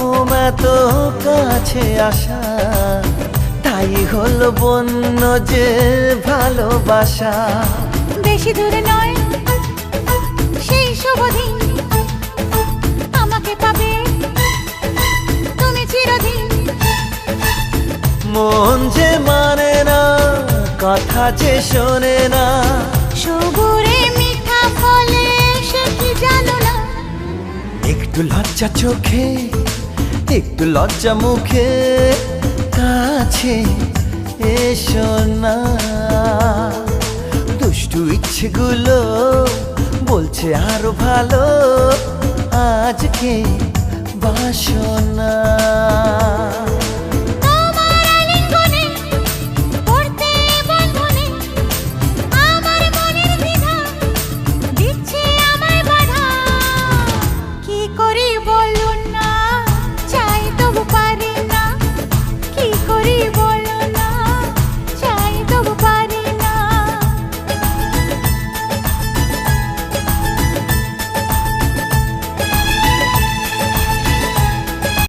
ঘুম এত কাছে আসা, তাই হলো বন্য যে ভালোবাসা। বেশি দূরে নয় সেই শুভ দিন, আমাকে পাবে তুমি চিরদিন। মন যে মানে না, কথা যে শোনে না, সবুরে মিঠা ফলে সে কি জানো না। একটু লজ্জা চোখে একটু লজ্জা মুখে, কাছে এসো না। দুষ্টু ইচ্ছেগুলো বলছে আরো ভালো, আজকে বাসনা।